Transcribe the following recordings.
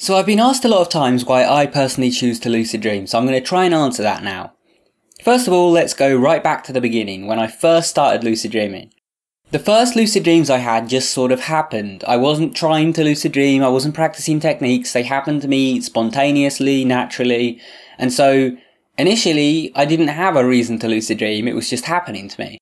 So I've been asked a lot of times why I personally choose to lucid dream, so I'm going to try and answer that now. First of all, let's go right back to the beginning, when I first started lucid dreaming. The first lucid dreams I had just sort of happened. I wasn't trying to lucid dream, I wasn't practicing techniques, they happened to me spontaneously, naturally, and so initially I didn't have a reason to lucid dream, it was just happening to me.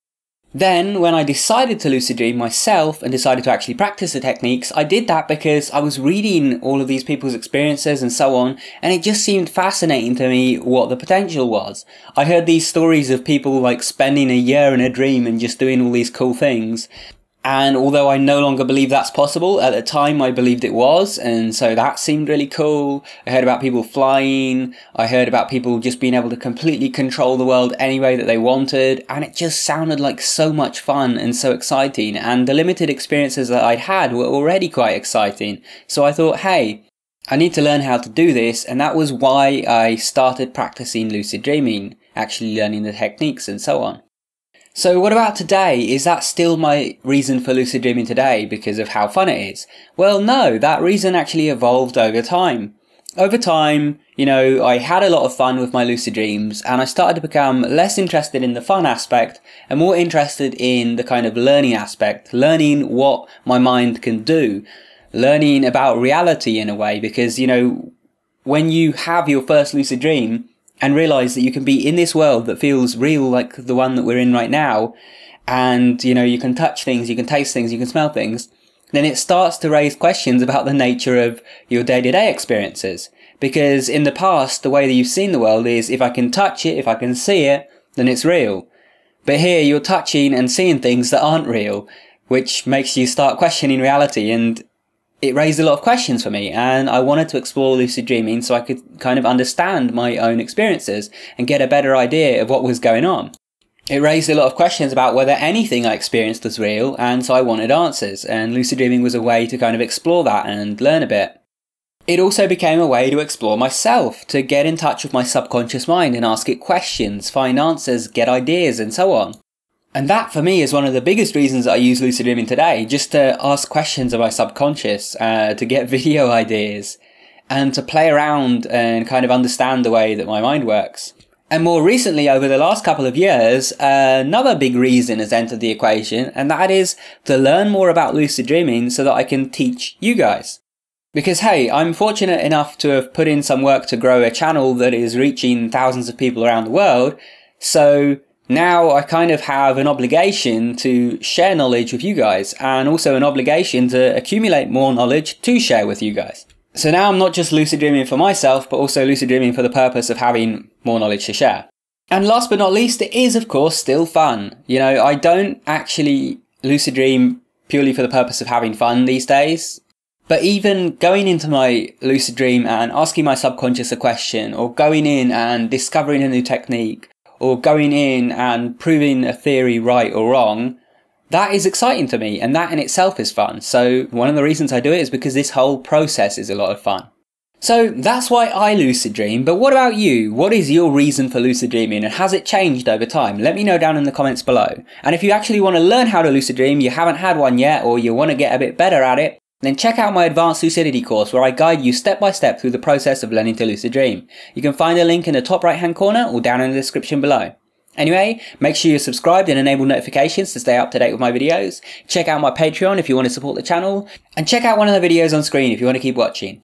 Then, when I decided to lucid dream myself and decided to actually practice the techniques, I did that because I was reading all of these people's experiences and so on, and it just seemed fascinating to me what the potential was. I heard these stories of people like spending a year in a dream and just doing all these cool things. And although I no longer believe that's possible, at the time I believed it was, and so that seemed really cool. I heard about people flying, I heard about people just being able to completely control the world any way that they wanted, and it just sounded like so much fun and so exciting, and the limited experiences that I'd had were already quite exciting. So I thought, hey, I need to learn how to do this, and that was why I started practicing lucid dreaming, actually learning the techniques and so on. So what about today? Is that still my reason for lucid dreaming today because of how fun it is? Well, no, that reason actually evolved over time. Over time, I had a lot of fun with my lucid dreams and I started to become less interested in the fun aspect and more interested in the kind of learning aspect, learning what my mind can do, learning about reality in a way, because, when you have your first lucid dream, and realise that you can be in this world that feels real like the one that we're in right now, and you can touch things, you can taste things, you can smell things, then it starts to raise questions about the nature of your day-to-day experiences. Because in the past, the way that you've seen the world is, if I can touch it, if I can see it, then it's real. But here you're touching and seeing things that aren't real, which makes you start questioning reality, and it raised a lot of questions for me, and I wanted to explore lucid dreaming so I could kind of understand my own experiences and get a better idea of what was going on. It raised a lot of questions about whether anything I experienced was real, and so I wanted answers, and lucid dreaming was a way to kind of explore that and learn a bit. It also became a way to explore myself, to get in touch with my subconscious mind and ask it questions, find answers, get ideas, and so on. And that for me is one of the biggest reasons I use lucid dreaming today, just to ask questions of my subconscious, to get video ideas, and to play around and kind of understand the way that my mind works. And more recently, over the last couple of years, another big reason has entered the equation, and that is to learn more about lucid dreaming so that I can teach you guys. Because hey, I'm fortunate enough to have put in some work to grow a channel that is reaching thousands of people around the world, so now I kind of have an obligation to share knowledge with you guys, and also an obligation to accumulate more knowledge to share with you guys. So now I'm not just lucid dreaming for myself, but also lucid dreaming for the purpose of having more knowledge to share. And last but not least, it is of course still fun. I don't actually lucid dream purely for the purpose of having fun these days. But even going into my lucid dream and asking my subconscious a question, or going in and discovering a new technique, or going in and proving a theory right or wrong, that is exciting to me, and that in itself is fun. So one of the reasons I do it is because this whole process is a lot of fun. So that's why I lucid dream, but what about you? What is your reason for lucid dreaming, and has it changed over time? Let me know down in the comments below. And if you actually want to learn how to lucid dream, you haven't had one yet, or you want to get a bit better at it, then check out my advanced lucidity course where I guide you step by step through the process of learning to lucid dream. You can find a link in the top right hand corner or down in the description below. Anyway, make sure you're subscribed and enable notifications to stay up to date with my videos. Check out my Patreon if you want to support the channel, and check out one of the videos on screen if you want to keep watching.